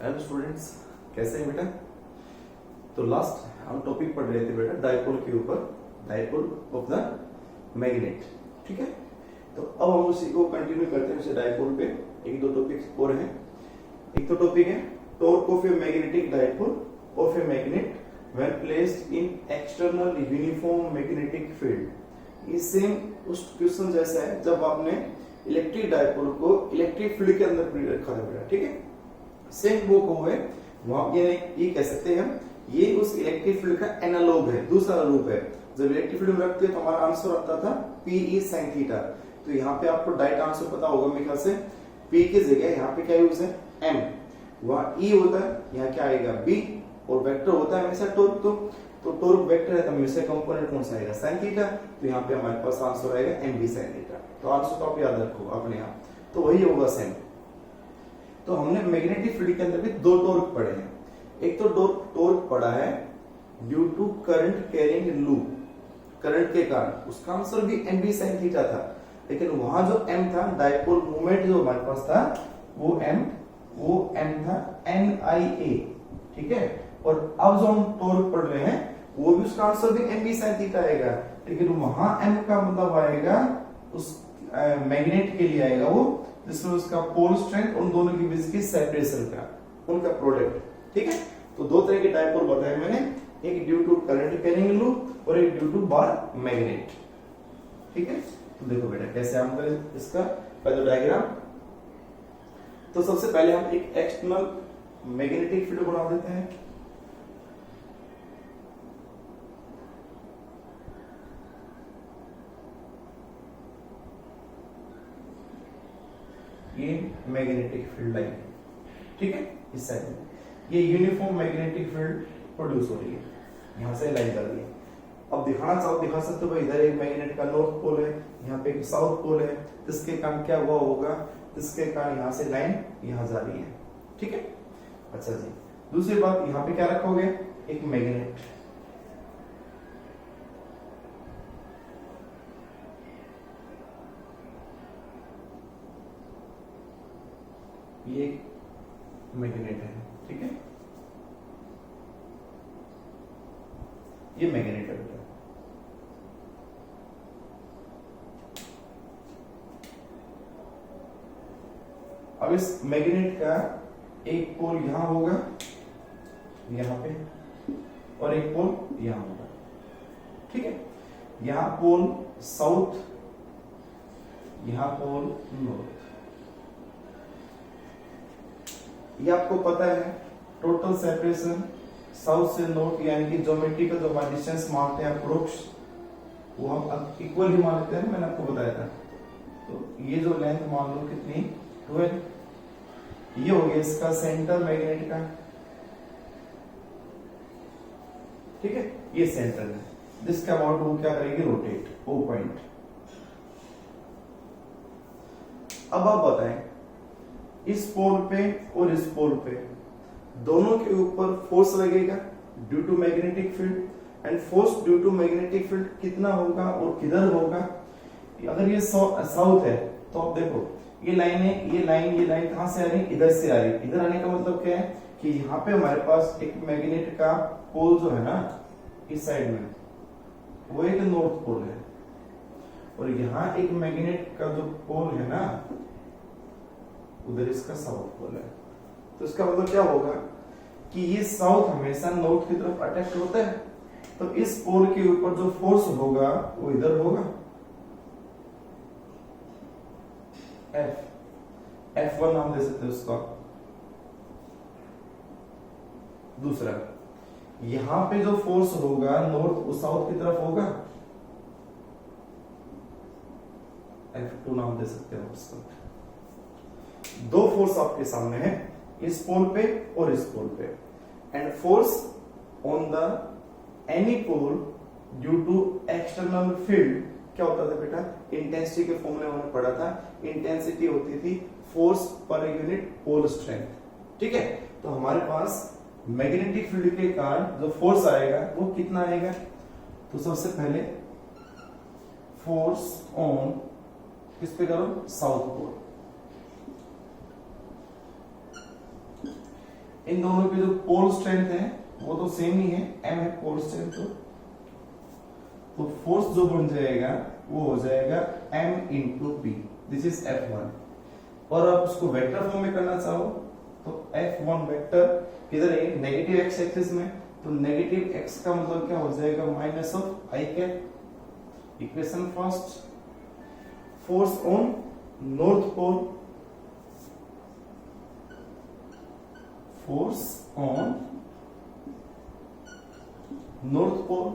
Hello students, कैसे हैं बेटा। तो लास्ट हम टॉपिक पढ़ रहे थे बेटा डायपोल के ऊपर, डायपोल ऑफ द मैग्नेट। ठीक है, तो अब हम उसी को कंटिन्यू करते हैं। उसे डायपोल पे एक दो टॉपिक और हैं। एक तो टॉपिक है torque of a magnetic dipole of a magnet when placed in external uniform magnetic field. ये सेम उस क्वेश्चन जैसा है जब आपने इलेक्ट्रिक डायपोल को इलेक्ट्रिक फील्ड के अंदर रखा था बेटा। ठीक है, सेम वो को है वहां ये कह सकते हैं हम, ये उस इलेक्ट्रिक फील्ड का एनालॉग है, दूसरा रूप है। जब इलेक्ट्रिक फील्ड में रखते हैं तो हमारा आंसर आता था Pe sin थीटा। तो यहाँ पे आपको डायरेक्ट आंसर पता होगा मेरे ख्याल से, P की जगह यहाँ पे क्या यूज है M, वहां E होता है, यहाँ क्या आएगा B, और वेक्टर होता है हमेशा टॉर्क। तो टॉर्क वेक्टर है तो हमेशा कंपोनेंट कौन सा आएगा sin थीटा। तो यहाँ पे हमारे पास आंसर आएगा MB sin थीटा। तो आंसर तो आप याद रखो अपने यहाँ, तो वही होगा सेम। तो हमने मैग्नेटिक फील्ड के अंदर भी दो टॉर्क पढ़े हैं। एक तो टॉर्क पढ़ा है due to current carrying loop, current के कारण, उसका आंसर भी MB sin थीटा था। लेकिन वहां जो M था, डायपोल मोमेंट जो हमारे पास था, वो M था NIA। ठीक है, और अब जो हम टॉर्क पढ़ रहे हैं वो भी उसका आंसर भी MB sin थीटा आएगा। लेकिन वहां M का मतलब आएगा उस मैग्नेट के लिए आएगा वो, जिसमें उसका पोल स्ट्रेंथ, उन दोनों के बीच की सेपरेशन का, उनका प्रोडक्ट। ठीक है, तो दो तरह के डायपोल बताए मैंने, एक due to current carrying loop और एक ड्यू टू बार मैग्नेट। ठीक है, तो देखो बेटा कैसे हम करें इसका पहले डायग्राम। तो सबसे पहले हम एक एक्सटर्नल मैग्नेटिक फील्ड बना देते हैं। ये मैग्नेटिक फील्ड लाइन, ठीक है, इस साइड में ये यूनिफॉर्म मैग्नेटिक फील्ड प्रोड्यूस हो रही है, यहां से लाइन कर दी है। अब दिखा सकते हो भाई, इधर एक मैग्नेट का नॉर्थ पोल है, यहाँ पे एक साउथ पोल है, इसके कारण क्या हुआ होगा, इसके कारण यहाँ से लाइन यहाँ जा रही है। ठीक है, अच्छा जी, दूसरी बात यहाँ पे क्या रखोगे, एक मैग्नेट। ये मैग्नेट है, ठीक है, ये मैग्नेट है बेटा। अब इस मैग्नेट का एक पोल यहां होगा, यहां पे, और एक पोल यहां होगा। ठीक है, यहां पोल साउथ, यहां पोल नॉर्थ। ये आपको पता है टोटल सेपरेशन साउथ से नॉर्थ, यानी कि ज्योमेट्रिकल जो हमारा डिस्टेंस मानते हैं अप्रोक्स, वो हम इक्वल ही मान लेते हैं, मैंने आपको बताया था। तो ये जो लेंथ मान लो कितनी 12, ये हो गया इसका सेंटर मैग्नेट का। ठीक है, ये सेंटर है जिसका अबाउट वो क्या करेगी, रोटेट ओ पॉइंट। अब आप बताएं इस पोल पे और इस पोल पे दोनों के ऊपर फोर्स लगेगा due to magnetic field, and force due to magnetic field कितना होगा और किधर होगा। अगर ये साउथ है तो आप देखो ये लाइन है, ये लाइन कहां से आ रही है, इधर से आ रही है। इधर आने का मतलब क्या है कि यहाँ पे हमारे पास एक मैग्नेट का पोल जो है ना इस साइड में, वो एक नॉर्थ पोल है, और यहाँ एक मैग्नेट का जो पोल है ना उधर इसका साउथ पोल है। तो इसका मतलब क्या होगा कि ये साउथ हमेशा नॉर्थ की तरफ अटैक्ट होता है, तो इस पोल के ऊपर जो फोर्स होगा वो इधर होगा, F1 नाम दे सकते हैं उसका। दूसरा, यहां पे जो फोर्स होगा नॉर्थ साउथ की तरफ होगा, F2 नाम दे सकते हैं उसका। दो फोर्स आपके सामने है, इस पोल पे और इस पोल पे, and force on the any pole due to external field क्या होता था बेटा, इंटेंसिटी के फॉर्मूले में हमने पढ़ा था, इंटेंसिटी होती थी force per unit pole strength. ठीक है, तो हमारे पास मैग्नेटिक फील्ड के कारण जो फोर्स आएगा वो कितना आएगा, तो सबसे पहले फोर्स ऑन किस पे करो, साउथ पोल। इन दोनों की जो पोल स्ट्रेंथ है वो तो सेम ही है, m है पोल स्ट्रेंथ, तो फोर्स जो बन जाएगा वो हो जाएगा m into P, this is F1। और आप उसको वेक्टर फॉर्म में करना चाहो तो F1 वेक्टर किधर है, नेगेटिव x एक्सिस में, तो नेगेटिव x का मतलब क्या हो जाएगा, minus of i cap. Equation first, force on north pole, force on north pole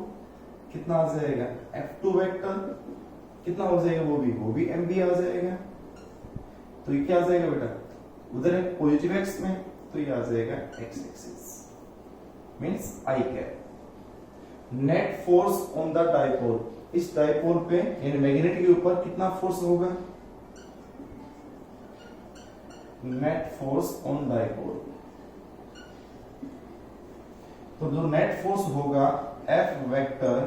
कितना आ जाएगा, F2 वेक्टर कितना हो जाएगा, वो भी mb आ जाएगा। तो ये क्या आ जाएगा बेटा, उधर है पॉजिटिव x में, तो ये आ जाएगा x axis means i cap. Net force on the dipole, इस डाइपोल पे यानी मैग्नेट के ऊपर कितना फोर्स होगा, नेट फोर्स ऑन डाइपोल, तो जो नेट फोर्स होगा F vector,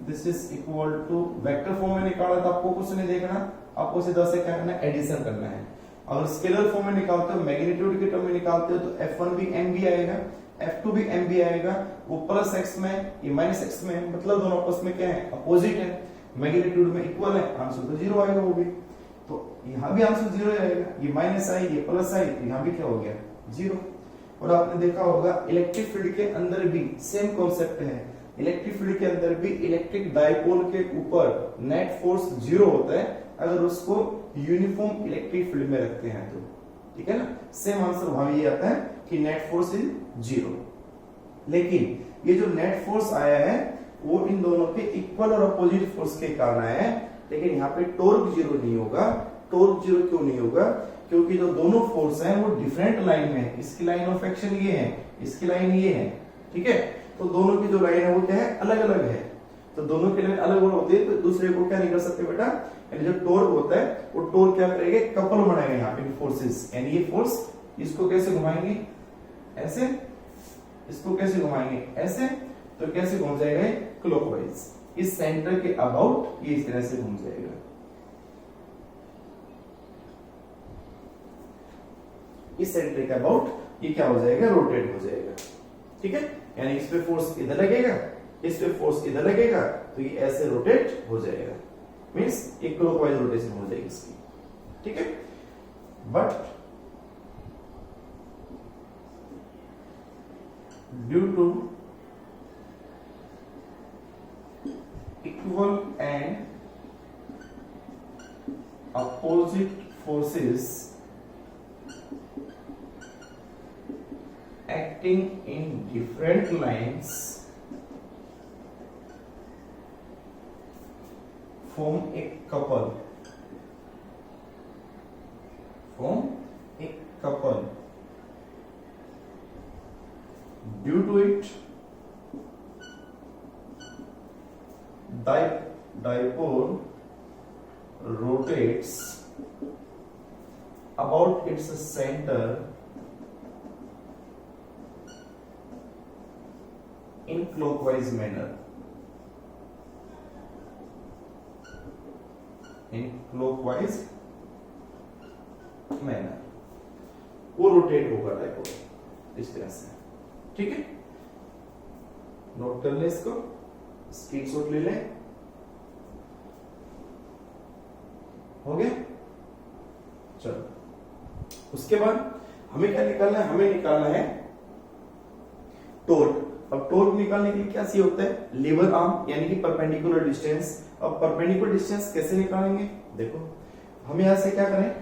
this is equal to, vector form में निकाला तो आपको कुछ नहीं देखना, आपको सीधा से क्या करना है, एडिशन करना है। अगर स्केलर फॉर्म में निकालते हो, मैग्नीट्यूड के टर्म में निकालते हो, तो F1 भी mb आएगा, F2 भी mb आएगा, वो प्लस x में ये माइनस x में, मतलब दोनों आपस में क्या है, अपोजिट है, मैग्नीट्यूड में इक्वल है, आंसर तो जीरो आएगा वो भी। तो यहाँ भी आंसर जीरो आएगा, ये माइनस आई ये प्लस आई, तो यहाँ भी क्या हो गया, जीरो। और आपने देखा होगा इलेक्ट्रिक फील्ड के अंदर भी सेम कॉन्सेप्ट है, इलेक्ट्रिक फील्ड के अंदर भी इलेक्ट्रिक डाइपोल के ऊपर नेट फोर्स जीरो होता है अगर उसको यूनिफॉर्म इलेक्ट्रिक फील्ड में रखते हैं तो, ठीक है ना। सेम आंसर वहां ये आता है कि नेट फोर्स इज जीरो। लेकिन ये जो नेट फोर्स आया है वो इन दोनों के इक्वल और अपोजिट फोर्स के कारण आया है, लेकिन यहाँ पे टॉर्क जीरो नहीं होगा। टॉर्क जीरो क्यों नहीं होगा, क्योंकि जो दोनों फोर्स हैं वो डिफरेंट लाइन में है, इसकी लाइन ऑफ एक्शन ये है, इसकी लाइन ये है, ठीक है। तो दोनों की जो लाइन है वो क्या है, अलग अलग है, तो दोनों की लाइन अलग अलग होती है, तो दूसरे को क्या नहीं कर सकते बेटा, यानी जो टॉर्क होता है वो टॉर्क क्या करेंगे, कपल बनाएंगे यहाँ पे फोर्सेस, यानी ये फोर्स इसको कैसे घुमाएंगे, ऐसे, इसको कैसे घुमाएंगे, ऐसे, तो कैसे घूम जाएगा, क्लॉकवाइज, इस सेंटर के अबाउट ये इस तरह से घूम जाएगा। इस सेंटर के अबाउट ये क्या हो जाएगा, रोटेट हो जाएगा, ठीक है। यानी इस पे फोर्स इधर लगेगा, इस पे फोर्स इधर लगेगा, तो ये ऐसे रोटेट हो जाएगा, मींस एक क्लॉकवाइज रोटेशन हो जाएगी इसकी, ठीक है। But due to equal and opposite forces acting in different lines form a couple, due to it dipole rotates about its center in clockwise manner, वो रोटेट होगा डाइपोल इस तरह से, ठीक है। नोट कर ले इसको, स्क्रीनशॉट ले लें, हो गया। चलो उसके बाद हमें क्या निकालना है, हमें निकालना है टॉर्क। अब टॉर्क निकालने के लिए क्या चाहिए होता है, लीवर आर्म यानी कि परपेंडिकुलर डिस्टेंस। अब परपेंडिकुलर डिस्टेंस कैसे निकालेंगे, देखो हम यहां से क्या करें,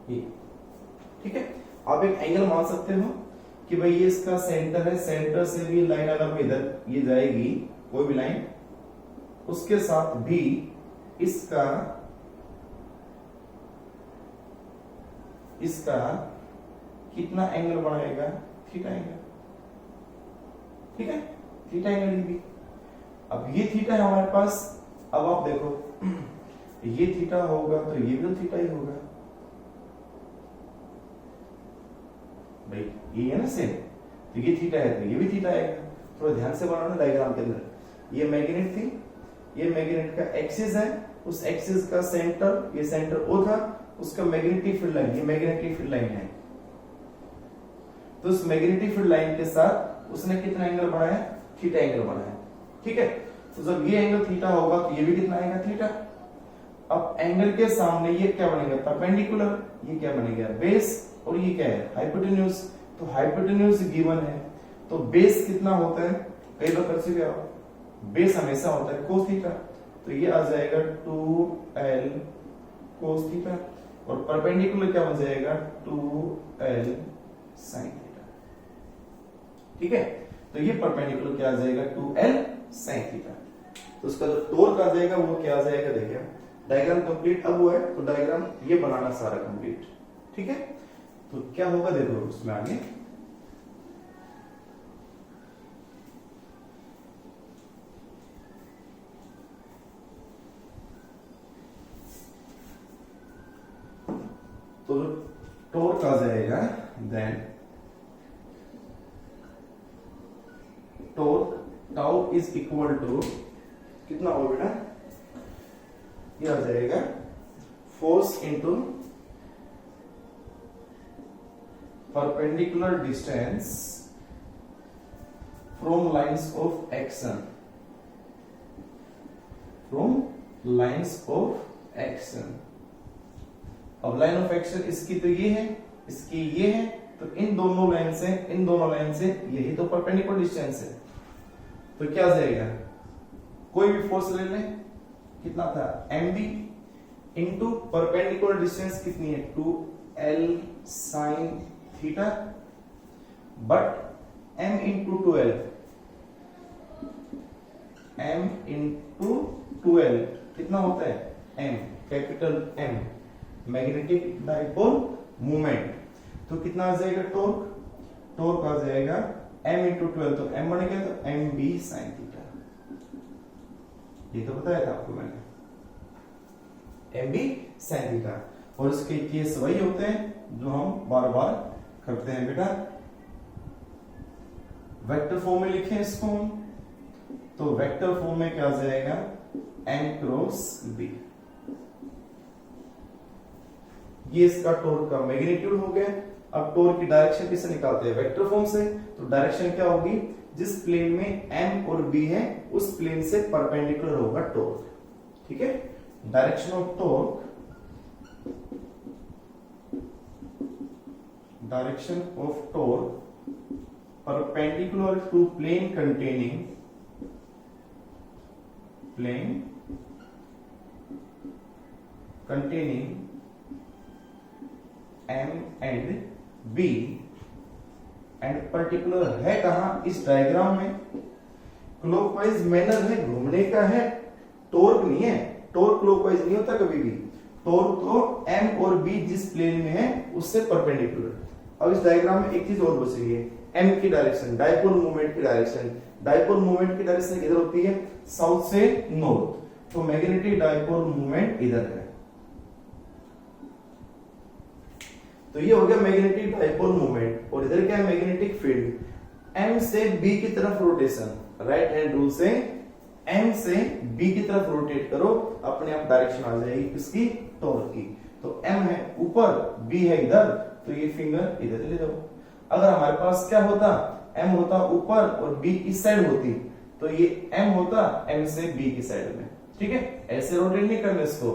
ये, ठीक है। आप एक एंगल मान सकते हो कि भाई ये इसका सेंटर है, सेंटर से भी लाइन अगर इधर ये जाएगी कोई भी लाइन, उसके साथ भी इसका कितना एंगल बनाएगा, थीटा एंगल, ठीक है, थीटा एंगल भी। अब ये थीटा है हमारे पास, अब आप देखो ये थीटा होगा तो ये भी तो थीटा ही होगा भाई, ये है ना सेम, तो ये थीटा है तो ये भी थीटा आएगा। थोड़ा ध्यान से बनाओ ना डायग्राम के अंदर, ये मैग्नेट थी, ये मैग्नेट का एक्सिस है उस एक्सिस का सेंटर, ये सेंटर O था, उसका मैग्नेटिक फील्ड लाइन, ये मैग्नेटिक फील्ड लाइन है, तो उस मैग्नेटिक फील्ड लाइन के साथ उसने कितना एंगल बनाया, थीटा एंगल बनाया, ठीक है। तो जब ये एंगल थीटा होगा तो ये भी कितना आएगा, थीटा। अब एंगल के सामने ये क्या बनेगा, परपेंडिकुलर, ये क्या बनेगा, बेस, और ये क्या है, हाइपोटेन्यूज। तो हाइपोटेन्यूज गिवन है, तो बेस कितना होता है, कई बार कर चुके आप, बेस हमेशा होता है cos थीटा, तो ये आ जाएगा 2l cos थीटा, और परपेंडिकुलर क्या बन जाएगा, 2l sin थीटा, ठीक है। तो ये परपेंडिकुलर क्या आ जाएगा, 2l sin थीटा। तो उसका जो टॉर्क आ जाएगा वो क्या आ जाएगा, देखिए डायग्राम कंप्लीट अब हुआ है, तो डायग्राम ये बनाना सारा कंप्लीट, ठीक है। तो क्या होगा देखो उसमें आगे, तो टॉर्क आ जाएगा, then torque tau is equal to कितना होगा बेटा, ये आ जाएगा force into perpendicular distance from lines of action, from lines of action. अब लाइन ऑफ एक्शन इसकी तो ये है, इसकी ये है, तो इन दोनों लाइन से, इन दोनों लाइन से यही तो परपेंडिकुलर डिस्टेंस है, तो क्या आ जाएगा, कोई भी फोर्स ले लें, कितना था mb इंटू परपेंडिकुलर डिस्टेंस कितनी है, 2l sin theta, but m into 2l, m into 2l कितना होता है, m, capital M, magnetic dipole moment. तो कितना आ जाएगा टॉर्क, टॉर्क आ जाएगा m इंटू 12, तो m बन गया, तो mb sin थीटा, ये तो बताया था आपको मैंने, mb sin थीटा। और इसके केस वही होते हैं जो हम बार बार करते हैं बेटा, वेक्टर फॉर्म में लिखें इसको हम, तो वेक्टर फॉर्म में क्या आ जाएगा, m क्रॉस b, ये इसका टॉर्क का मैग्नीट्यूड हो गया। अब टॉर्क की डायरेक्शन किससे निकालते हैं, वेक्टर फॉर्म से, तो डायरेक्शन क्या होगी, जिस प्लेन में m और b है उस प्लेन से परपेंडिकुलर होगा टॉर्क, ठीक है। Direction of torque, direction of torque perpendicular to plane containing, plane containing m and b, and particular है कहां, इस डायग्राम में क्लॉकवाइज मैनर है, घूमने का है, टॉर्क नहीं है, टॉर्क क्लॉकवाइज नहीं होता कभी भी, टॉर्क तो m और b जिस प्लेन में है उससे परपेंडिकुलर। अब इस डायग्राम में एक चीज और बच रही है, m की डायरेक्शन, डायपोल मूवमेंट की डायरेक्शन, डायपोल मूवमेंट की डायरेक्शन किधर होती है, साउथ से नॉर्थ, तो मैग्नेटिक डायपोल मूवमेंट इधर है, तो ये हो गया मैग्नेटिक डायपोल मूवमेंट। और इधर क्या है, मैग्नेटिक फील्ड, m से b की तरफ रोटेशन, राइट हैंड रूल से m से b की तरफ रोटेट करो, अपने आप डायरेक्शन आ जाएगी किसकी, टॉर्क की। तो m है ऊपर, b है इधर, तो ये फिंगर इधर ले जाओ। अगर हमारे पास क्या होता, m होता ऊपर और b इस साइड होती, तो ये m होता m से b की साइड में, ठीक है। ऐसे रोटेट नहीं करना इसको,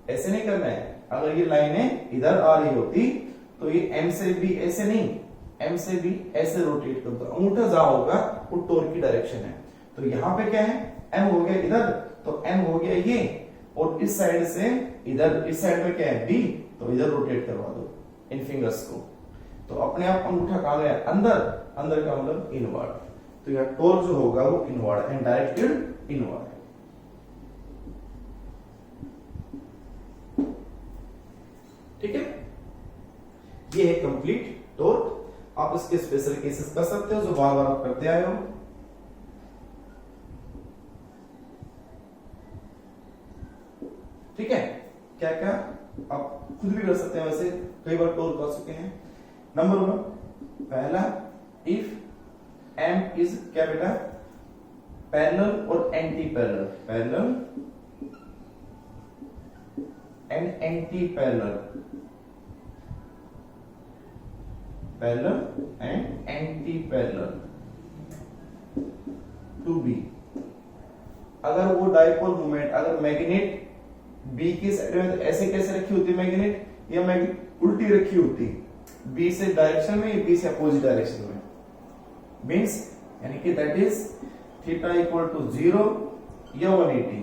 ऐसे नहीं करना है। अगर ये लाइनें इधर आ रही होती तो ये m से b ऐसे नहीं, m से b ऐसे रोटेट करता, अंगूठा जहां होगा वो टॉर्क की डायरेक्शन है। तो यहाँ पे क्या है, m हो गया इधर, तो m हो गया ये, और इस साइड से इधर, इस साइड में क्या है b, तो इधर रोटेट करवा दो इन फिंगर्स को, तो अपने आप अंगूठा कहां गया, अंदर, अंदर का मतलब इनवर्ड। तो यह टॉर्क जो होगा वो इनवर्ड एंड डायरेक्टेड इनवर्ड, ठीक है। ये है कंप्लीट टॉर्क। आप इसके स्पेशल केसेस कर सकते हो जो बार बार आप करते आए हो। ठीक है, क्या क्या आप खुद भी कर सकते हैं, वैसे कई बार टॉर्क कर चुके हैं। नंबर 1 पहला, इफ m इज क्या बेटा, पैरेलल और anti parallel, parallel and anti parallel, parallel and anti parallel to B. अगर वो डाइपोल मोमेंट अगर मैग्नेट बी की साइड में, तो ऐसे कैसे रखी होती मैग्नेट, या मैग्नेट उल्टी रखी होती, बी से डायरेक्शन में या बी से अपोजिट डायरेक्शन में, मींस यानी कि that is theta equal to 0 या 180।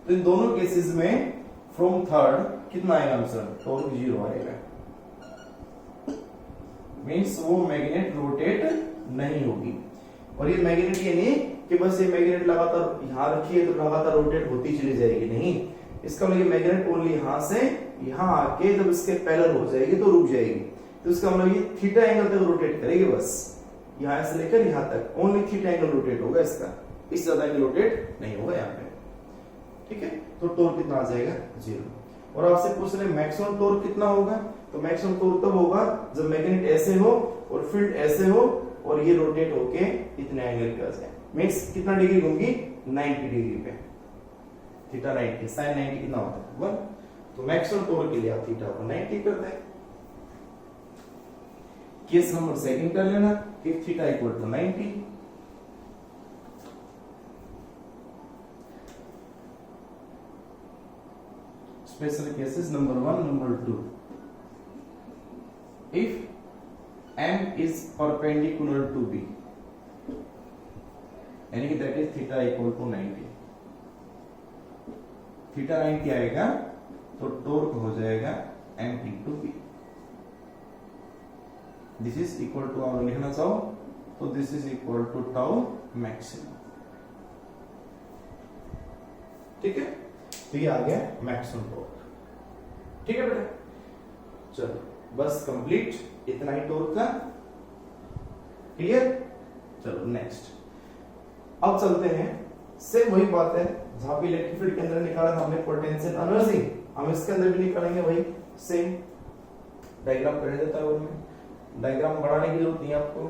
तो इन दोनों केसेस में फ्रॉम थर्ड कितना आएगा आंसर, टॉर्क 0 आएगा, मींस वो मैग्नेट रोटेट नहीं होगी। और ये मैग्नेट ये नहीं कि बस ये मैग्नेट लगातार यहां रखी है तो लगातार रोटेट होती चली जाएगी, नहीं, इसका मतलब ये मैग्नेट ओनली यहां से यहां आके जब इसके पैरेलल हो जाएगी तो रुक जाएगी, तो इसका मतलब ये थीटा एंगल तक रोटेट करेगी, बस यहां से लेकर यहां तक ओनली थीटा एंगल रोटेट होगा इसका, इस ज्यादा एंगल रोटेट नहीं होगा यहाँ पे, ठीक है। तो टॉर्क कितना आ जाएगा 0। और आपसे पूछ रहे मैक्सिमम टॉर्क कितना होगा, तो मैक्सिमम टॉर्क तब होगा जब मैग्नेट ऐसे हो और फील्ड ऐसे हो और ये रोटेट होके इतने एंगल पे आ जाए, मींस कितना डिग्री घूमगी 90 डिग्री पे, थीटा 90, sin 90 कितना होता है 1। तो मैक्सिमम टॉर्क के लिए आप थीटा को 90 कर दें। केस नंबर सेकंड कर लेना, if theta equal to 90, special cases number 1 number 2, if m is perpendicular to b, यानी कि that is theta equal to 90, theta 90 आएगा तो टॉर्क हो जाएगा m into b, this is equal to, आप लिखना चाहो तो this is equal to tau maximum, ठीक है। तो ये आ गया मैक्सिमम टॉर्क, ठीक है बेटा। चलो बस कंप्लीट, इतना ही टॉर्क का, क्लियर। चलो नेक्स्ट, अब चलते हैं, सेम वही बात है जहां पे इलेक्ट्रिक फील्ड के अंदर निकाला था हमने पोटेंशियल एनर्जी, हम इसके अंदर भी निकालेंगे वही सेम। डायग्राम कर देता है, उनमें डायग्राम बढ़ाने की जरूरत नहीं है आपको,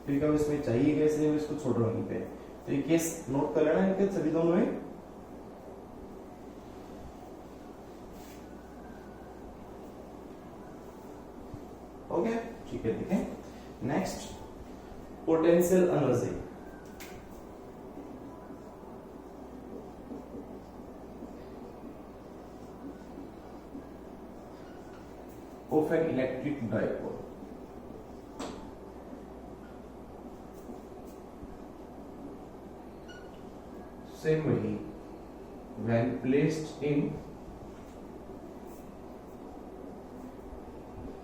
क्योंकि अब इसमें चाहिए कैसे, इसको छोड़ रहा पे, तो ये केस नोट कर लेना इनके सभी दोनों में। ओके ठीक है, देखें next, potential energy. of an electric dipole, same way when placed in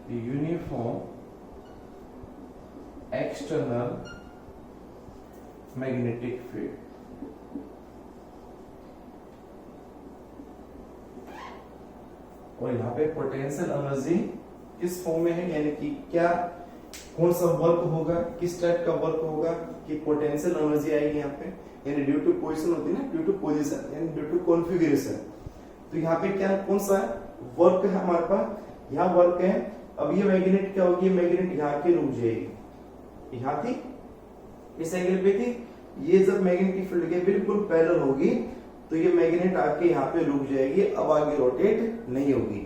the uniform external magnetic field, और यहाँ पे पोटेंशियल एनर्जी किस फॉर्म में है, यानी कि क्या कौन सा वर्क होगा, किस टाइप का वर्क होगा कि पोटेंशियल एनर्जी आएगी यहाँ पे, यानी ड्यू टू पोजीशन होती है ना, ड्यू टू पोजीशन यानी ड्यू टू कॉन्फ़िगरेशन। तो यहाँ पे क्या कौन सा वर्क है हमारे पास, यहाँ वर्क है। अब ये मैग्नेट क्या होगी, मैग्नेट यहाँ के रुक जाएगी, यहाँ थी इस एंगल पे थी, ये जब मैग्नेटिक फील्ड के बिल्कुल पैरेलल होगी तो ये मैग्नेट आके यहाँ पे रुक जाएगी, अब आगे रोटेट नहीं होगी।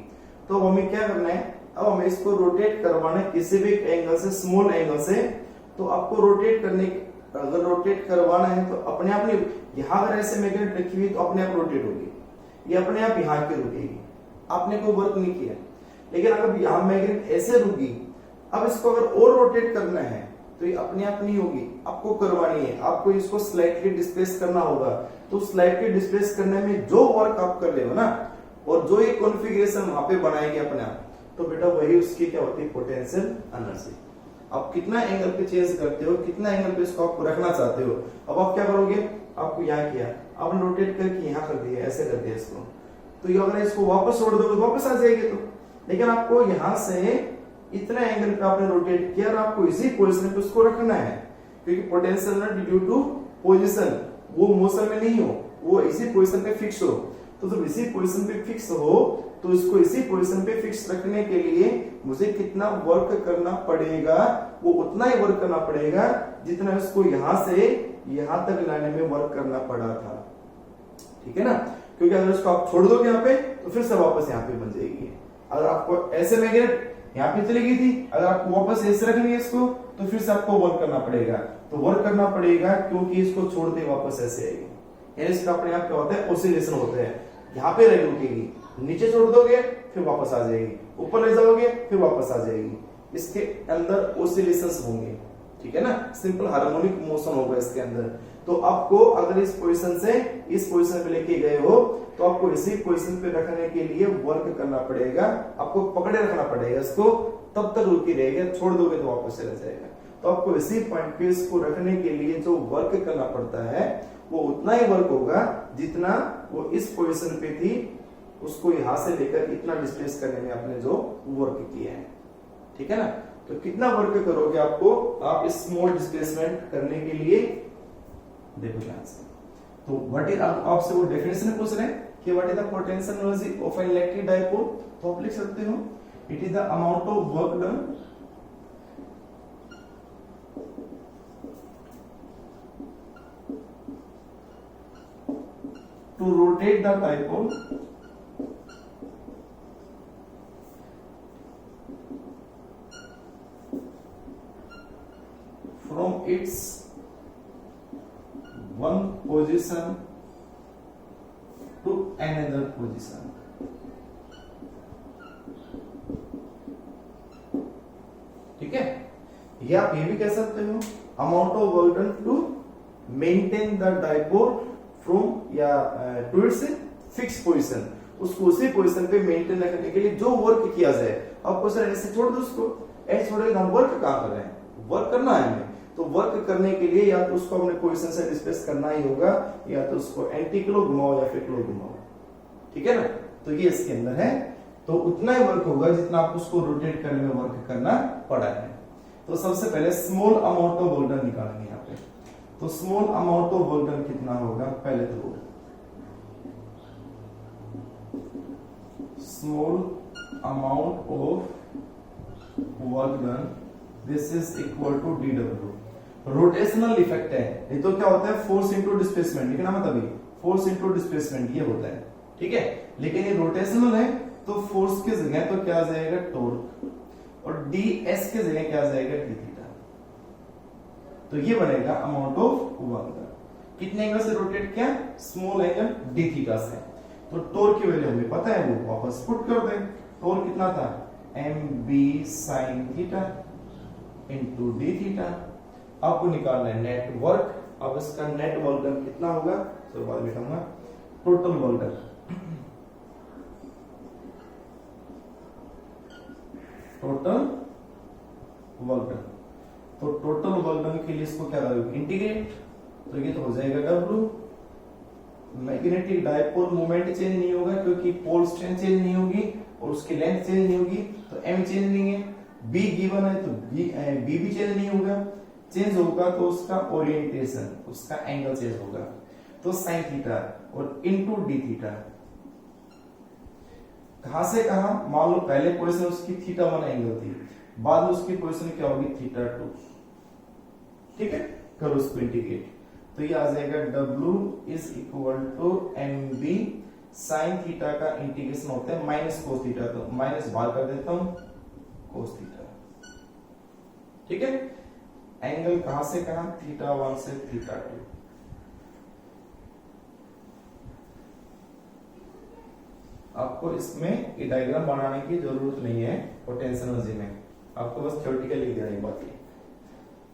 तो अब हमें क्या करना है, अब हमें इसको रोटेट करवाना है किसी भी एंगल से, स्मॉल एंगल से। तो आपको रोटेट करने, अगर रोटेट करवाना है तो अपने आप नहीं, यहाँ अगर ऐसे मैग्नेट रखी हुई तो अपने आप रोटेट होगी, ये अपने आप यहाँ के रुकेगी, आपने कोई वर्क नहीं किया। लेकिन अगर यहाँ मैग्नेट ऐसे रुकी, अब इसको अगर और रोटेट करना है तो ये अपने आप नहीं होगी, आपको करवानी है, आपको इसको स्लाइटली डिस्प्लेस करना होगा। तो स्लाइटली डिस्प्लेस करने में जो वर्क आप कर लेगा ना, और जो ये कॉन्फ़िगरेशन वहां पे बनाएगी अपने आप, तो बेटा वही उसकी क्या होती है, पोटेंशियल एनर्जी। आप कितना एंगल पे चेंज करते हो, कितना एंगल पे इसको आप रखना चाहते हो। अब आप क्या करोगे, आपको यहाँ किया, आपने रोटेट करके यहाँ कर दिया, ऐसे कर दिया इसको, तो ये अगर इसको वापस छोड़ दोगे तो वापस आ जाएगी। तो लेकिन आपको यहाँ से इतना एंगल पे आपने रोटेट किया और आपको इसी पोजीशन पे उसको रखना है, क्योंकि potential energy due to position, वो मोशन में नहीं हो, वो इसी पोजीशन पे फिक्स हो। तो जब इसी पोजीशन पे फिक्स हो तो इसको इसी पोजीशन पे फिक्स रखने के लिए मुझे कितना वर्क करना पड़ेगा, वो उतना ही वर्क करना पड़ेगा जितना इसको यहां से यहां तक लाने में वर्क करना पड़ा था, ठीक है ना। क्योंकि अगर इसको आप छोड़ दोगे यहाँ पे तो फिर से वापस यहाँ पे बन जाएगी। अगर आपको ऐसे मैग्नेट यहाँ पे चली गई थी, अगर आपको वापस ऐसे रखनी है इसको तो फिर से आपको वर्क करना पड़ेगा। तो वर्क करना पड़ेगा क्योंकि इसको छोड़ते वापस ऐसे आएगी, यानी इसका अपने आप क्या होता है, ऑसिलेशन होते हैं। यहाँ पे रह रुकेगी, नीचे छोड़ दोगे फिर वापस आ जाएगी, ऊपर ले जाओगे फिर वापस आ जाएगी। इसके अंदर ऑसिलेशंस होंगे, ठीक है ना, सिंपल हार्मोनिक मोशन होगा इसके अंदर। तो आपको अगर इस पोजीशन से इस पोजीशन पे लेके गए हो तो आपको इसी पोजीशन पे रखने के लिए वर्क करना पड़ेगा, आपको पकड़े रखना पड़ेगा इसको, तब तक रुकी रहेगा, छोड़ दोगे तो वापस चला जाएगा। तो आपको इसी पॉइंट पे इसको रखने के लिए जो वर्क करना पड़ता है वो उतना ही वर्क होगा जितना वो इस पोजीशन पे थी, उसको यहां से लेकर इतना डिस्प्लेस करने में आपने जो वर्क किया है, ठीक है ना। तो कितना वर्क करोगे आपको, आप स्मॉल डिस्प्लेसमेंट करने के लिए, देखो ध्यान से। तो व्हाट इज, आपसे वो डेफिनेशन पूछ रहे हैं कि what is the potential energy of an electric dipole, तो आप लिख सकते हो it is the amount of work done to rotate the dipole from its one position to another position। ठीक है, या आप ये भी कह सकते हो amount of work done to maintain the dipole from या टू इट्स फिक्स पोजीशन, उसको उसी पोजीशन पे मेंटेन रखने के लिए जो वर्क किया जाए। आपको सर ऐसे छोड़ दो उसको, ऐसे छोड़े हम वर्क कहां कर रहे हैं, वर्क करना है हमें। तो वर्क करने के लिए या तो उसको अपने पोजीशन से डिस्प्लेस करना ही होगा, या तो उसको एंटी क्लो घुमाओ या फिर क्लो घुमाओ, ठीक है ना। तो ये इसके अंदर है, तो उतना ही वर्क होगा जितना आपको उसको रोटेट करने में वर्क करना पड़ा है। तो सबसे पहले small amount of work done निकालेंगे यहाँ पे। तो small amount of work done कितना होगा, पहले तो small amount of work done this is equal to dw। Rotational effect है, ये तो क्या होता है फोर्स इनटू डिस्प्लेसमेंट, लेकिन हम अभी फोर्स इनटू डिस्प्लेसमेंट ये होता है, ठीक है। लेकिन ये रोटेशनल है तो फोर्स की जगह तो क्या आ जाएगा टॉर्क, और ds की जगह क्या आ जाएगा d थीटा। तो ये बनेगा अमाउंट ऑफ वर्क डन, कितने एंगल से रोटेट किया, स्मॉल एंगल d थीटा से। तो टॉर्क की वैल्यू हमें पता है, वो वापस पुट कर दे। टॉर्क कितना था, mb sin theta into D theta. आपको निकालना है नेट वर्क, अब इसका नेट वर्क डन कितना होगा, तो बाद में कहूंगा total work done. Total work done, तो टोटल वर्क डन के लिए इसको क्या करोगे, इंटीग्रेट। तो ये तो हो जाएगा W। Magnetic dipole moment change नहीं होगा क्योंकि पोल स्ट्रेंथ चेंज नहीं होगी और उसकी लेंथ चेंज नहीं होगी, तो m चेंज नहीं है। b गिवन है तो b भी चेंज नहीं होगा, चेंज होगा तो उसका ओरिएंटेशन, उसका एंगल चेंज होगा। तो sin थीटा और इनटू d थीटा, कहां से कहां, मान लो पहले पोजीशन उसकी θ1 एंगल थी, बाद में उसकी पोजीशन क्या होगी θ2, ठीक है। करो उसको इंटीग्रेट, तो ये आ जाएगा W is equal to mb sin theta का इंटीग्रेशन होता है माइनस कोस थीटा, तो माइनस बाहर कर देता हूं कोस थीटा, ठीक है। एंगल कहां से कहां, θ1 से θ2। आपको इसमें ये डायग्राम बनाने की जरूरत नहीं है पोटेंशियल एनर्जी में, आपको बस थ्योरेटिकली लिख देना है बात। ये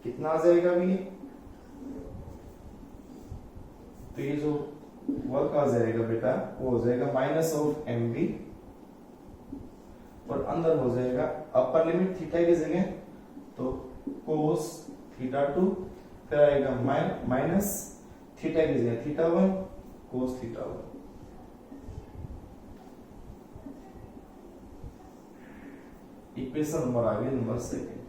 कितना आ जाएगा अभी, तो ये जो वर्क आ जाएगा बेटा वो हो जाएगा माइनस ऑफ mb, और अंदर हो जाएगा अपर लिमिट थीटा की जगह तो कोस θ2, फिर आएगा माइनस थीटा की जगह θ1 कोस θ1। इक्वेशन नंबर आ गई नंबर सेकंड।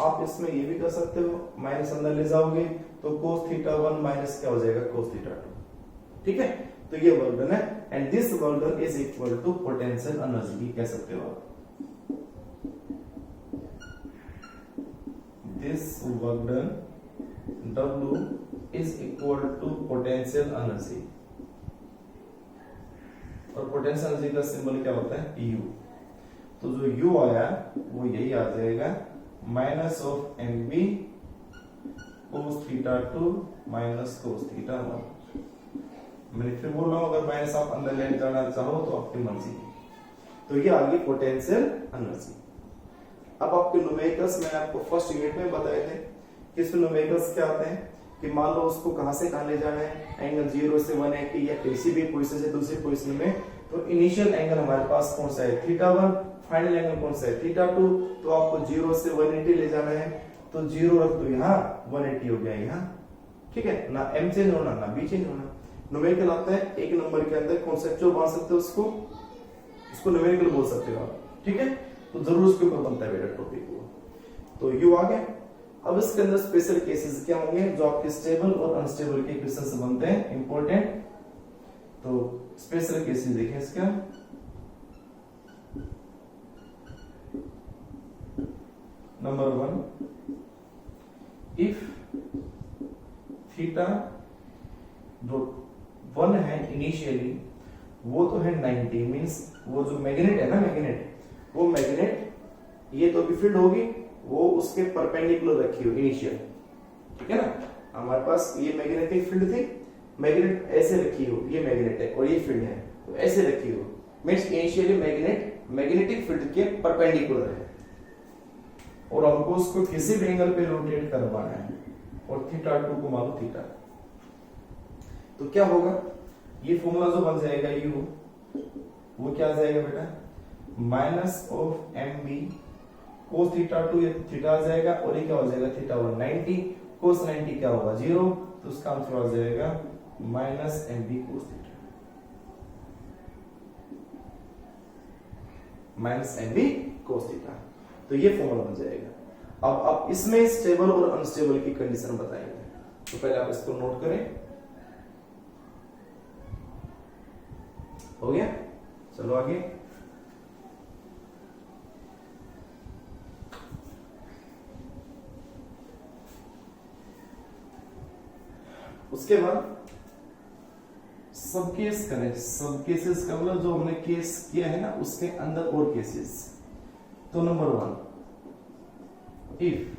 आप इसमें ये भी कर सकते हो, माइनस अंदर ले जाओगे तो cos θ1 माइनस क्या हो जाएगा cos θ2, ठीक है। तो ये वर्क डन है, and this work done is equal to potential energy, कह सकते हो आप। This work done W is equal to potential energy, और पोटेंशियल एनर्जी का सिंबल क्या होता है, U। तो जो U आया वो यही आ जाएगा minus of mv cos theta 2 minus cos theta 1। मैंने फिर बोल रहा हूं, अगर माइनस आप अंदर ले जाना चाहो तो आपकी मर्जी। तो ये आ गई पोटेंशियल एनर्जी। अब आपके न्यूमेरिकल्स मैंने आपको फर्स्ट यूनिट में बताए थे कि इसमें न्यूमेरिकल्स क्या आते हैं कि मान लो उसको कहां से कहां ले जाना है, एंगल 0 से 180 या किसी भी पोजीशन से दूसरी पोजीशन में। तो इनिशियल एंगल हमारे पास कौन सा है, थीटा 1, फाइनल एंगल कौन सा है, थीटा 2। तो आपको 0 से 180 ले जाना है, तो 0 रख दो यहाँ, 180 हो गया यहाँ, ठीक है ना। m चेंज होना ना b चेंज होना। न्यूमेरिकल आता है एक नंबर के अंदर कॉन्सेप्चुअल मान सकते हो उसको न्यूमेरिकल बोल सकते हो आप, ठीक है। तो जरूर उसके ऊपर बनता है बेटा टॉपिक वो। तो यू आ गया। अब इसके अंदर स्पेशल केसेस क्या होंगे जो आपके स्टेबल और अनस्टेबल के इक्वेशन से बनते हैं, इंपॉर्टेंट। तो स्पेशल केसेस देखें इसका। नंबर 1, इफ थीटा जो 1 है इनिशियली वो तो है 90, मींस वो जो मैग्नेट है ना, वो मैग्नेट ये तो अभी फील्ड होगी वो उसके परपेंडिकुलर रखी हो इनिशियल, ठीक है ना। हमारे पास ये मैग्नेटिक फील्ड थी, मैग्नेट ऐसे रखी हो, ये मैग्नेट है और ये फील्ड है तो ऐसे रखी हो, मींस इनिशियली मैग्नेटिक फील्ड के परपेंडिकुलर है और हमको उसको किसी भी एंगल पे रोटेट करवाना है और थीटा 2 को मानो थीटा। तो क्या होगा, ये फॉर्मूला जो बन जाएगा यू, वो क्या आ जाएगा बेटा, minus of M B cos theta 2, ये थीटा आ जाएगा और ये क्या हो जाएगा थीटा 1 90, कोस 90 क्या होगा 0, तो उसका आंसर आ जाएगा minus M B cos theta, minus M B cos theta. तो ये फॉर्मूला बन जाएगा। अब आप इसमें स्टेबल और अनस्टेबल की कंडीशन बताएंगे, तो पहले आप इसको नोट करें। हो गया, चलो आगे। उसके बाद सब केस करें, सब केसेस का मतलब जो हमने केस किया है ना उसके अंदर और केसेस। तो नंबर 1, इफ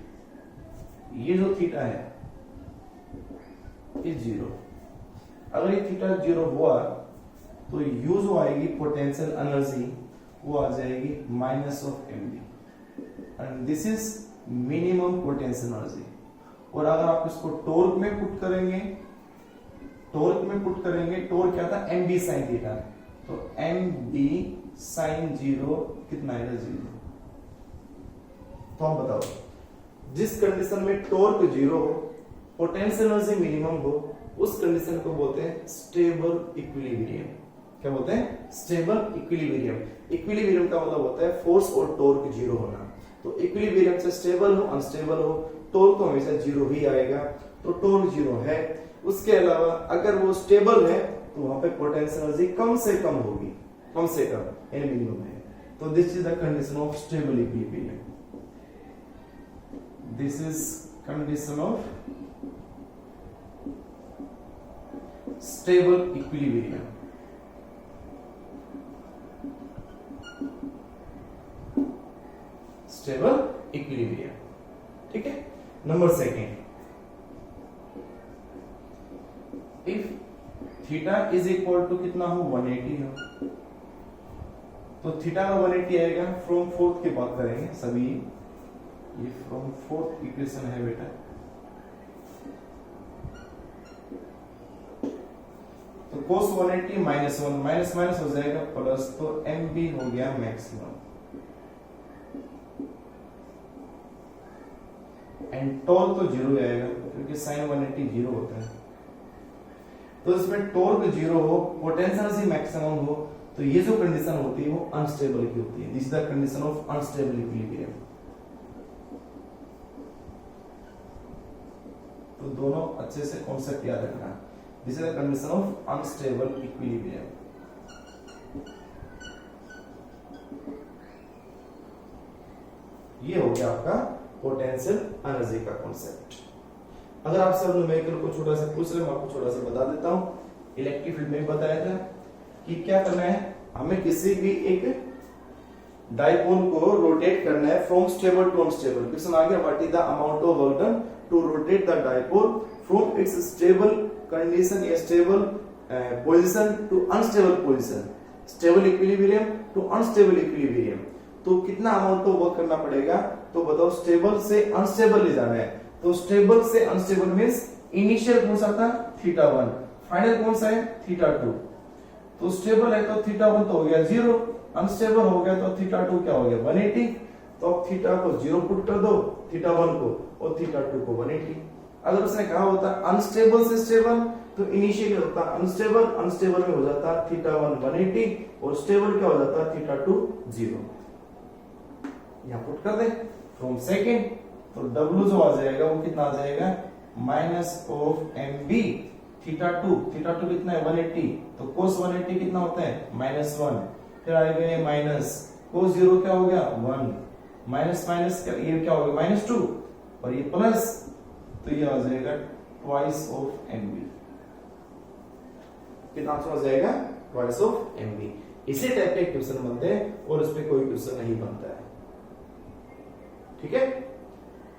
ये जो थीटा है ये 0, अगर ये थीटा 0 हुआ तो यू जो आएगी पोटेंशियल एनर्जी वो आ जाएगी minus of M B and this is minimum potential energy. और अगर आप इसको टॉर्क में पुट करेंगे, टॉर्क क्या था एम बी साइन थीटा, तो एम बी साइन 0 कितना आएगा 0। तो आप बताओ, जिस कंडीशन में टॉर्क 0 हो, पोटेंशियल एनर्जी मिनिमम हो, उस कंडीशन को बोलते हैं स्टेबल इक्विलिब्रियम। क्या बोलते हैं, स्टेबल इक्विलिब्रियम। इक्विलिब्रियम का मतलब होता है फोर्स और टॉर्क 0 होना। तो इक्विलिब्रियम से स्टेबल हो अनस्टेबल हो, टॉर्क तो हमेशा 0 ही आएगा, तो टॉर्क 0 है। उसके अलावा अगर वो स्टेबल है तो वहां पे पोटेंशियल एनर्जी कम से कम होगी, कम से कम यानी मिनिमम है। तो this is the condition of stable equilibrium. This is condition of stable equilibrium. Stable equilibrium, ठीक है। Number 2, if theta is equal to कितना हो 180 हो, तो थीटा का 180 आएगा फ्रॉम फोर्थ की बात करेंगे सभी, ये फ्रॉम फोर्थ इक्वेशन है बेटा। तो cos 180 माइनस 1 माइनस माइनस हो जाएगा प्लस, तो एम बी हो गया मैक्सिमम एंड टॉर्क तो 0 आएगा क्योंकि साइन 180 0 होता है। तो इसमें टॉर्क 0 हो, पोटेंशियल एनर्जी मैक्सिमम हो, तो ये जो कंडीशन होती है वो अनस्टेबल की होती है। This is the condition of unstable equilibrium. तो दोनों अच्छे से कॉन्सेप्ट याद रखना। This is the condition of unstable equilibrium. ये हो गया आपका पोटेंशियल एनर्जी का कॉन्सेप्ट। अगर आप सब न्यूमेरिकल को छोटा सा पूछ रहे हो, मैं आपको छोटा सा बता देता हूं। इलेक्ट्रिक फील्ड में बताया था कि क्या करना है, हमें किसी भी एक डाइपोल को रोटेट करना है from stable to unstable. Question आ गया, what is the amount of work done to rotate the dipole from its stable condition या stable position to unstable position, stable equilibrium to unstable equilibrium. तो कितना amount of work करना पड़ेगा, तो बताओ stable से अनस्टेबल ले जाना है। तो स्टेबल से अनस्टेबल मींस इनिशियल कौन सा था, θ1, फाइनल कौन सा है, θ2। तो स्टेबल है तो θ1 तो हो गया 0, अनस्टेबल हो गया तो θ2 क्या हो गया 180। तो अब थीटा को 0 पुट कर दो, θ1 को, और θ2 को 180। अगर उसने कहा होता अनस्टेबल से स्टेबल तो इनिशियली होता अनस्टेबल, अनस्टेबल में हो जाता θ1 180 और स्टेबल क्या हो जाता θ2 0। यहां पुट कर दे फ्रॉम सेकंड, तो W जो आ जाएगा वो कितना आ जाएगा, माइनस ऑफ MB θ2 कितना है 180, तो cos 180 कितना होता है -1, फिर आएगा ये माइनस cos 0 क्या हो गया 1, माइनस माइनस ये क्या हो गया -2 और ये प्लस, तो ये आ जाएगा ट्वाइस ऑफ MB। कितना आ जाएगा ट्वाइस ऑफ MB। इसी टाइप के क्वेश्चन बनते हैं और इस पे कोई क्वेश्चन नहीं बनता है, ठीक है।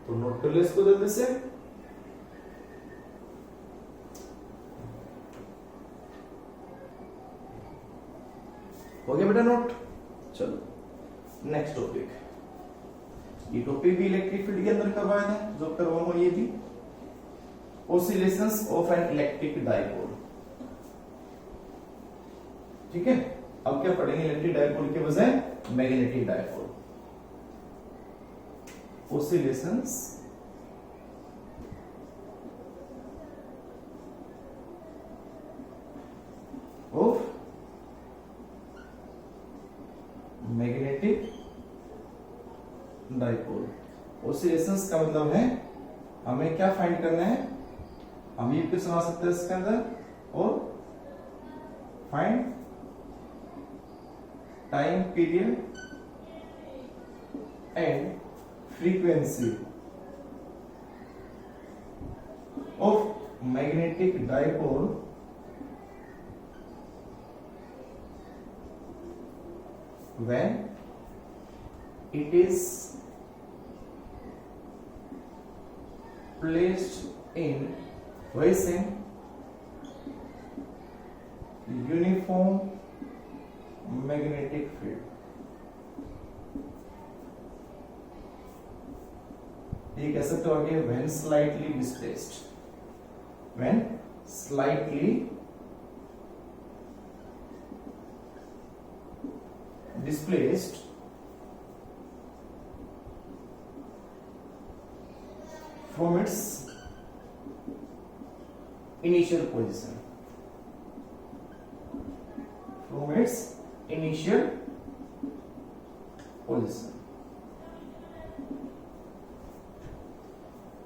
तो नोट कर ले इसको जल्दी से। हो गया बेटा नोट। चलो नेक्स्ट टॉपिक, ये टॉपिक भी इलेक्ट्रिक फील्ड के अंदर करवाया था, जो करवाऊंगा ये भी, oscillations of an electric dipole. ठीक है, अब क्या पढ़ेंगे, इलेक्ट्रिक डाइपोल के बजाय magnetic dipole. Oscillations of magnetic dipole. Oscillations का मतलब है हमें क्या फाइंड करना है, हम ये क्वेश्चन आ सकते हैं इसके अंदर, और find time period and frequency of magnetic dipole when it is placed in rising uniform magnetic field। ये कह सकते हो आगे when slightly displaced, when slightly displaced from its initial position, from its initial position।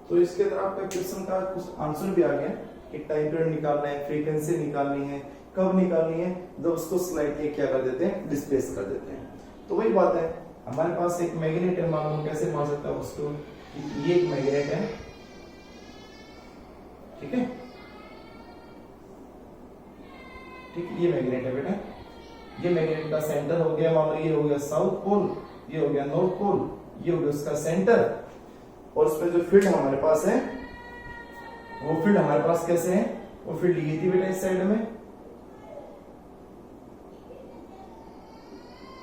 तो इसके अंदर आपका question का कुछ आंसर भी आ गया कि टाइम पीरियड निकालना है, फ्रीक्वेंसी निकालनी है, कब निकालनी है, जब उसको स्लाइडली क्या कर देते हैं, डिस्प्लेस कर देते हैं। तो वही बात है, हमारे पास एक मैग्नेट है, मान लो कैसे मान सकता है उसको, ये एक मैग्नेट है, ठीक है, ठीक, ये मैग्नेट है बेटा, ये मैग्नेट का सेंटर हो गया, मान लो ये हो गया साउथ पोल, ये हो गया नॉर्थ पोल, ये हो गया उसका सेंटर, और उसमें जो फील्ड हमारे पास है, वो फील्ड हमारे पास कैसे है, वो फील्ड ली थी बेटा इस साइड में,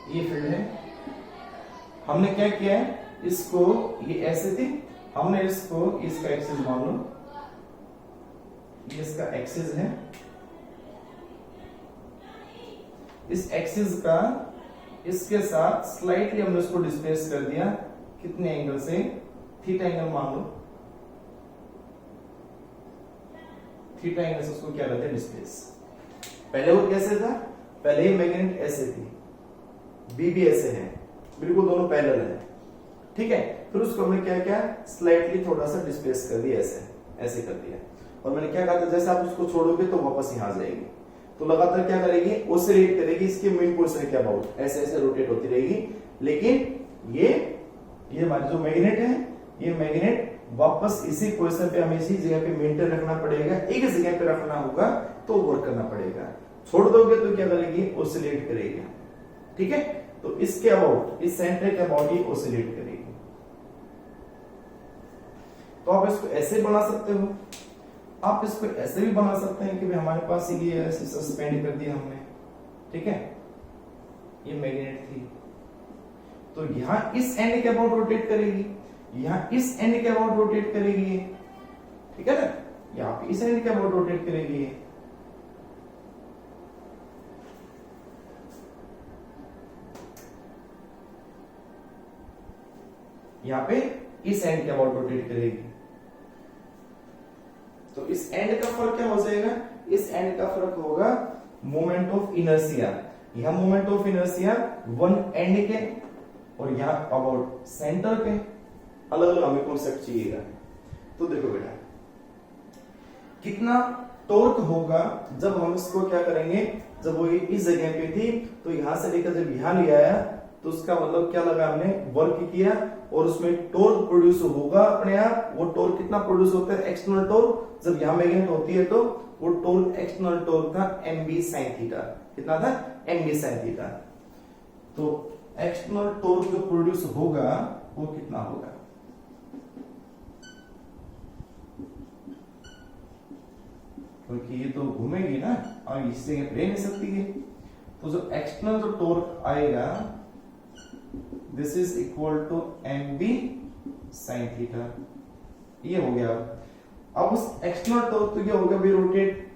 ये फील्ड है। हमने क्या किया है, इसको, ये ऐसे थी, हमने इसको इसका एक्सिस मान लो, ये इसका एक्सिस है, इस एक्सिस का इसके साथ स्लाइटली हमने इसको डिस्प्लेस कर दिया, कितने एंगल से, थीटा एंगल मान लो, थीटा एंगल से उसको क्या कहते हैं, डिस्प्लेस। पहले वो कैसे था, पहले ही मैग्नेट ऐसे थी, बी भी ऐसे है, बिल्कुल दोनों पैरेलल है, ठीक है। फिर उसको हमने क्या किया, स्लाइटली थोड़ा सा डिस्प्लेस कर दिया, ऐसे ऐसे कर दिया, और मैंने क्या कहा था, जैसे आप उसको छोड़ोगे तो वापस यहां आ जाएगी, तो लगातार क्या करेगी, ओसिलेट करेगी, इसकी मेन पोजीशन के अबाउट ऐसे ऐसे रोटेट होती रहेगी। लेकिन ये हमारी जो मैग्नेट है, ये मैग्नेट वापस इसी पोजीशन पे, हमें इसी जगह पे मेंटेन रखना पड़ेगा, एक जगह पे रखना होगा तो वर्क करना पड़ेगा। छोड़ दोगे तो क्या करेगी, ओसिलेट करेगी। ठीक है, तो इसके अबाउट, इस सेंटर के अबाउट ही ओसिलेट करेगी। तो आप इसको ऐसे बना सकते हो, आप इसको ऐसे भी बना सकते हैं कि भाई हमारे पास ये ऐसे सस्पेंड कर दिया हमने, ठीक है, ये मैग्नेट थी, तो यहां इस एंड के अबाउट रोटेट करेगी, यहां इस एंड के अबाउट रोटेट करेगी, ठीक है ना, यहां पे इस एंड के अबाउट रोटेट करेगी, यहां पे इस एंड के अबाउट रोटेट करेगी। तो इस एंड का फर्क क्या हो जाएगा, इस एंड का फर्क होगा मोमेंट ऑफ इनर्शिया। यहां moment of inertia one and के और यहां अबाउट सेंटर के, अलग अलग हमें कॉन्सेप्ट चाहिएगा। तो देखो बेटा, कितना टॉर्क होगा जब हम इसको क्या करेंगे, जब वो इस जगह पे थी तो यहां से लेकर जब यहां ले आया तो उसका मतलब क्या लगा, हमने वर्क किया और उसमें टॉर्क प्रोड्यूस होगा अपने आप। वो टॉर्क कितना प्रोड्यूस होता है, एक्सटर्नल टॉर्क, जब यहां मैग्नेट होती है तो वो टॉर्क, एक्सटर्नल टॉर्क था mb sin थीटा। कितना था, mb sin थीटा। तो एक्सटर्नल टॉर्क जो प्रोड्यूस होगा वो कितना होगा, क्योंकि ये तो घूमेगी ना और इससे रह नहीं सकती है, तो जो एक्सटर्नल जो टॉर्क आएगा this is equal to mb sin theta. ये हो गया। अब उस एक्सटर्नल टॉर्क तो क्या होगा, भी रोटेट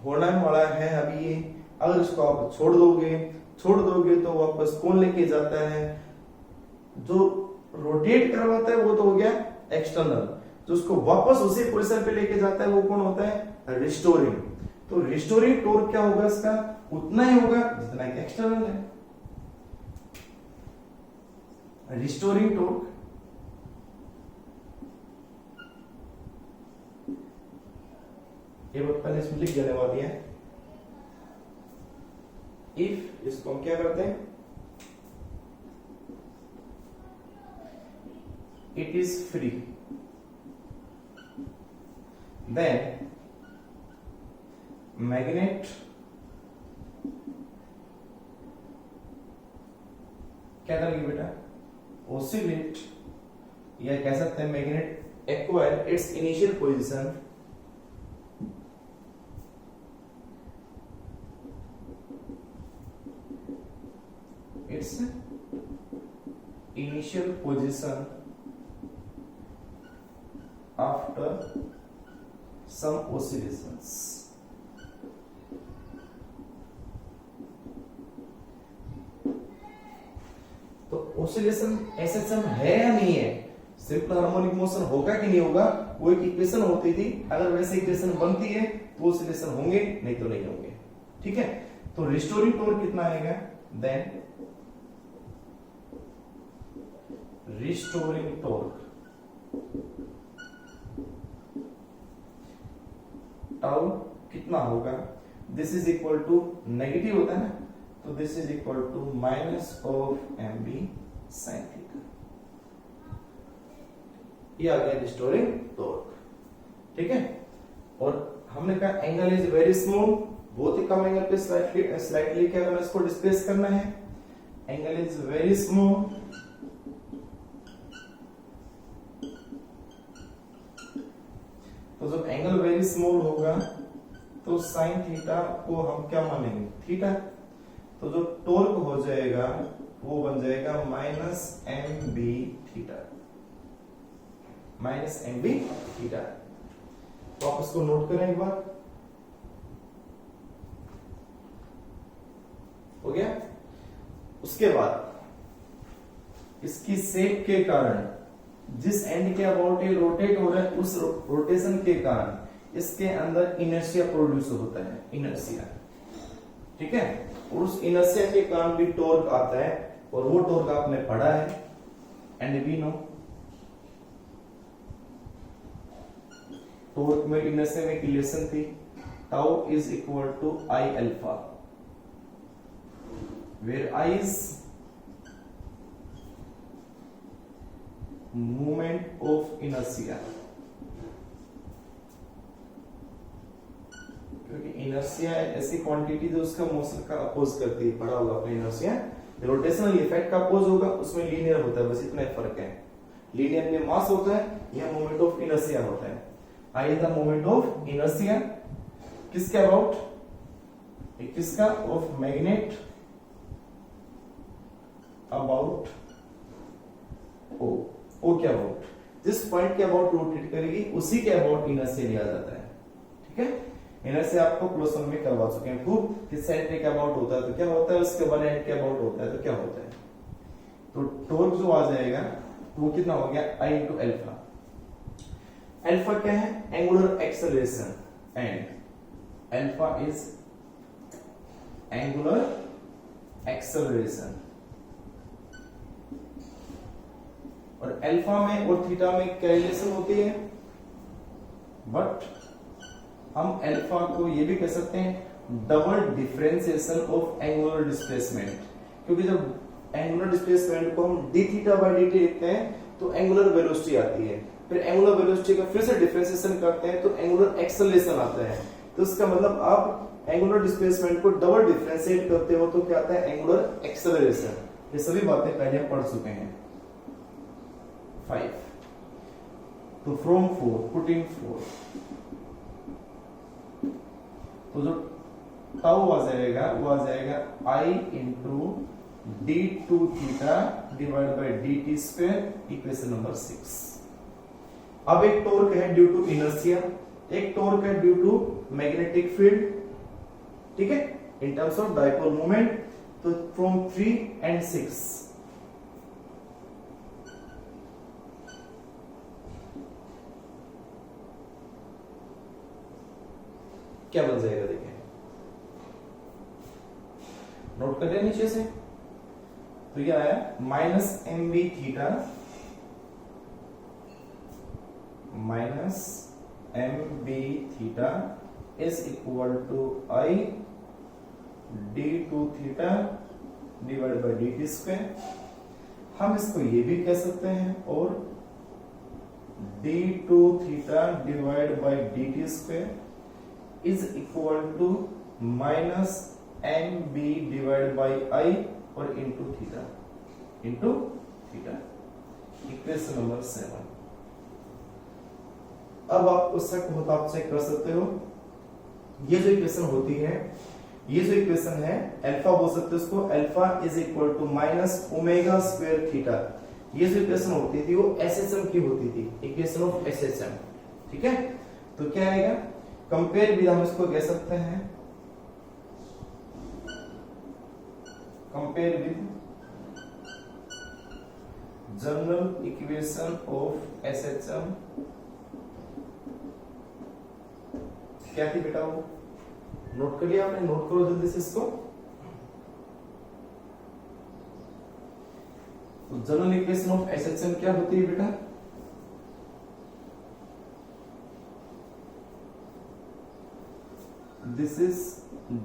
होने वाला है अभी ये। अगर इसको आप छोड़ दोगे तो वापस कौन लेके जाता है, जो रोटेट करवाता है वो तो हो गया एक्सटर्नल, जो उसको वापस उसी पोजीशन पे लेके जाता है वो कौन होता है, रिस्टोरिंग। तो रिस्टोरिंग टॉर्क क्या होगा, इसका उतना ही होगा जितना कि एक्सटर्नल है। रिस्टोरिंग टॉर्क ये बात पहले इसमें लिख देने वाली है। इफ, इसको हम क्या करते हैं, it is free, then magnet क्या करेगी बेटा, ओसिलेट, या कह सकते हैं magnet acquire its initial position after some oscillations। तो ऑसिलेशन ऐसे सम है या नहीं है, सिंपल हार्मोनिक मोशन होगा कि नहीं होगा, वो एक इक्वेशन होती थी। अगर वैसे इक्वेशन बनती है तो ऑसिलेशन होंगे, नहीं तो नहीं होंगे। ठीक है, तो रिस्टोरिंग टॉर्क कितना आएगा, देन रिस्टोरिंग टॉर्क टाउ कितना होगा, this is equal to, negative होता है ना, तो this is equal to minus of mb sin theta. ये आ गया रिस्टोरिंग टॉर्क। ठीक है, और हमने कहा एंगल इज वेरी स्मॉल, बहुत ही कम एंगल पे स्लाइटली क्या करना है, इसको डिस्प्लेस करना है। एंगल इज वेरी स्मॉल, तो जब एंगल वेरी स्मॉल होगा तो साइन थीटा को हम क्या मानेंगे, थीटा। तो जो टॉर्क हो जाएगा वो बन जाएगा minus M B theta, minus M B theta. तो आप इसको नोट करें एक बार, हो गया। उसके बाद इसकी शेप के कारण, जिस एंड के अबाउट ये रोटेट हो रहा है, उस रोटेशन के कारण इसके अंदर इनर्शिया प्रोड्यूस होता है, इनर्शिया। ठीक है, और उस इनर्शिया के कारण भी टॉर्क आता है, और वो टॉर्क आपने पढ़ा है, एंड वी नो टॉर्क में इनर्शिया में रिलेशन थी, tau is equal to I alpha, where I is movement of inertia, क्योंकि इनर्शिया ऐसी क्वांटिटी जो उसका मोशन का अपोज करती है, पढ़ा होगा अपने इनर्शिया। रोटेशनल इफेक्ट का अपोज होगा, उसमें लीनियर होता है, बस इतना फर्क है। लीनियर में मास होता है, यह मोमेंट ऑफ इनर्शिया होता है। I the moment of inertia किसके अबाउट, किसका, ऑफ मैग्नेट अबाउट ओ के अबाउट, जिस पॉइंट के अबाउट रोटेट करेगी उसी के अबाउट इनर्शिया लिया जाता है। ठीक है, इनर्शिया आपको प्लस वन में करवा चुके हैं खूब, कि सेंटर के अबाउट होता है तो क्या होता है, उसके वन एंड के अबाउट होता है तो क्या होता है। तो टॉर्क जो आ जाएगा वो कितना हो गया, आई इंटू एल्फा। एल्फा क्या है, angular acceleration, and alpha is angular acceleration. और अल्फा में और थीटा में क्या रिलेशन होती है, बट हम अल्फा को ये भी कह सकते हैं double differentiation of angular displacement, क्योंकि जब एंगुलर डिस्प्लेसमेंट को हम D theta by D T लिखते हैं तो एंगुलर वेलोसिटी आती है, फिर एंगुलर वेलोसिटी का फिर से डिफरेंशिएशन करते हैं तो एंगुलर एक्सेलरेशन आता है। तो इसका मतलब आप एंगुलर डिस्प्लेसमेंट को डबल डिफरेंशिएट करते हो तो क्या आता है, एंगुलर एक्सेलरेशन। ये सभी बातें पहले पढ़ चुके हैं। 5 तो फ्रॉम 4 पुटिंग 4, तो जो टाउ आ जाएगा वो आ जाएगा I into D two theta divide by D T square, equation number 6। अब एक टॉर्क है ड्यू टू इनर्शिया, एक टॉर्क है ड्यू टू मैग्नेटिक फील्ड, ठीक है, in terms of dipole moment. तो फ्रॉम 3 and 6 क्या बन जाएगा, देखिए नोट कर लिया नीचे से। तो ये आया minus M B theta is equal to I d two theta divide by D T square. हम इसको ये भी कह सकते हैं और d two theta divide by D T square is equal to minus M B divide by I और into theta equation number 7। अब आपको शक हो तो आप चेक कर सकते हो, ये जो इक्वेशन होती है, ये जो इक्वेशन है अल्फा बोल सकते हो उसको, alpha is equal to minus omega square theta. ये जो इक्वेशन होती थी वो एसएचएम की होती थी, इक्वेशन ऑफ एसएचएम। ठीक है, तो क्या आएगा, कंपेयर विद हम इसको कह सकते हैं, compare with general equation of SHM. क्या थी बेटा वो, नोट कर लिया आपने, नोट करो जल्दी से इसको। तो जनरल इक्वेशन ऑफ एसएचएम क्या होती है बेटा, this is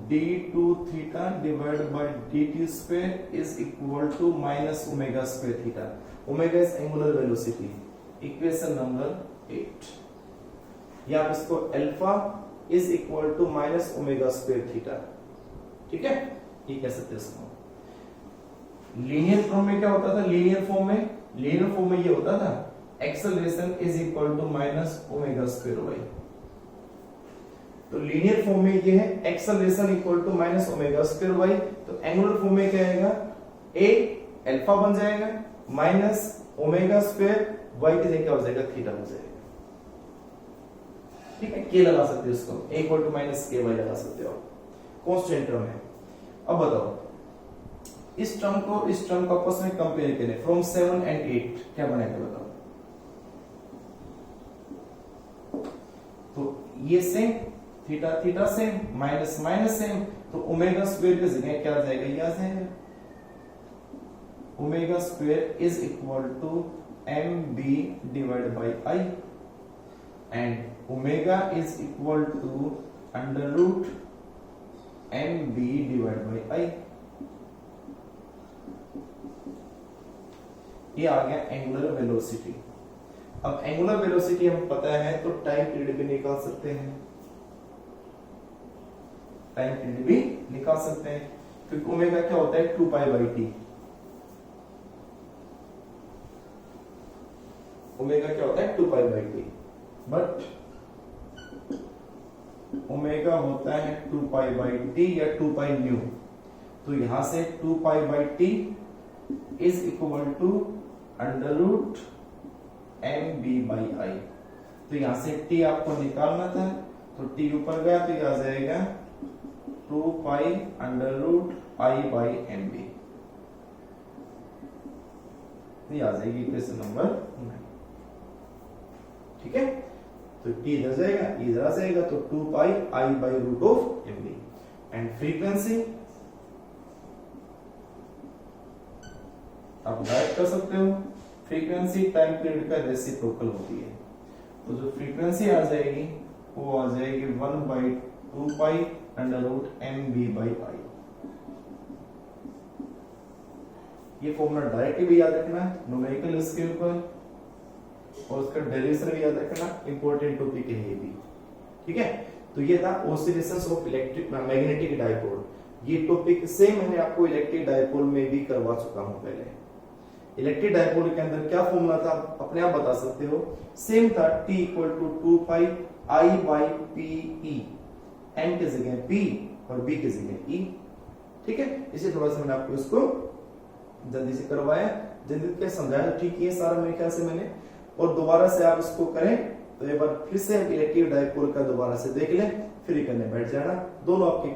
d2 theta divided by dt square is equal to minus omega square theta. Omega is angular velocity. Equation number 8. या आप इसको alpha is equal to minus omega square theta. ठीक है, ये कह सकते हैं इसको। लीनियर फॉर्म में क्या होता था, लीनियर फॉर्म में ये होता था acceleration is equal to minus omega square y। तो लीनियर फॉर्म में ये है acceleration equal to minus omega square y. तो एंगुलर फॉर्म में क्या आएगा, ए अल्फा बन जाएगा माइनस ओमेगा स्क्वायर वाई की जगह हो जाएगा थीटा हो जाएगा। ठीक है, के लगा सकते हो इसको, ए इक्वल टू माइनस के वाई लगा सकते हो, कांस्टेंट टर्म है। अब बताओ इस टर्म को इस टर्म को आपस में कंपेयर करें, फ्रॉम 7 and 8 क्या बनेगा बताओ। तो ये same theta theta same, minus minus same, तो ओमेगा स्क्वायर की जगह क्या आ जाएगा, ये आ जाएगा omega square is equal to M B divide by I and omega is equal to under root M B divide by I. ये आ गया एंगुलर वेलोसिटी। अब एंगुलर वेलोसिटी हमें पता है तो टाइम पीरियड भी निकाल सकते हैं। टाइम पीरियड भी निकाल सकते हैं, क्योंकि ओमेगा क्या होता है 2 पाई बाई टी। ओमेगा क्या होता है 2 pi by T, but omega होता है 2 पाई बाई टी या 2 पाई न्यू। तो यहां से 2 pi by T is equal to under root M B by I. तो यहां से टी आपको निकालना था, तो टी ऊपर गया तो यह आ जाएगा 2 pi under root I by M B. ये आ जाएगी इक्वेशन नंबर 9। ठीक है, तो टी इधर जाएगा, इधर आ जाएगा, तो 2 pi I by root of M B. And frequency आप डायरेक्ट कर सकते हो, फ्रीक्वेंसी टाइम पीरियड का रेसिप्रोकल होती है। तो जो फ्रीक्वेंसी आ जाएगी वो आ जाएगी 1/2 pi under root M B by I. ये फॉर्मूला डायरेक्ट भी याद रखना है न्यूमेरिकल स्केल पर, और उसका डेरिवेशन भी याद रखना, इंपॉर्टेंट टॉपिक है ये भी। ठीक है, तो ये था oscillations of electric magnetic dipole. ये टॉपिक सेम मैंने आपको इलेक्ट्रिक डायपोल में भी करवा चुका हूं पहले। इलेक्ट्रिक डायपोल के अंदर क्या फॉर्मूला था अपने आप बता सकते हो, सेम था, T equal to 2 pi I by P E, N की जगह P और B की जगह E। ठीक है, इसे थोड़ा सा मैंने आपको इसको जल्दी से करवाया, जल्दी क्या समझाया, ठीक है सारा मेरे ख्याल से मैंने। और दोबारा से आप इसको करें तो एक बार फिर से इलेक्ट्रिक डायपोल का दोबारा से देख लें, फिर करने बैठ जाना। दोनों आपके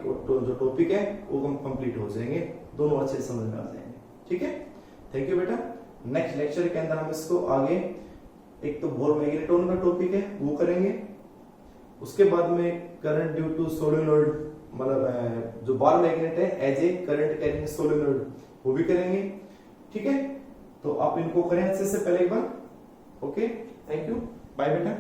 जो टॉपिक है वो कंप्लीट हो जाएंगे, दोनों अच्छे समझ में आ जाएंगे। ठीक है, थैंक यू बेटा। नेक्स्ट लेक्चर के अंदर हम इसको आगे एक तो बोर मैग्नेटोन का टॉपिक है वो करेंगे, उसके बाद में करंट ड्यू टू सोलेनोइड, मतलब जो बार मैग्नेट है as a current carrying solenoid, वो भी करेंगे। ठीक है, तो आप इनको करें अच्छे से पहले एक बार। ओके, थैंक यू, बाय बेटा।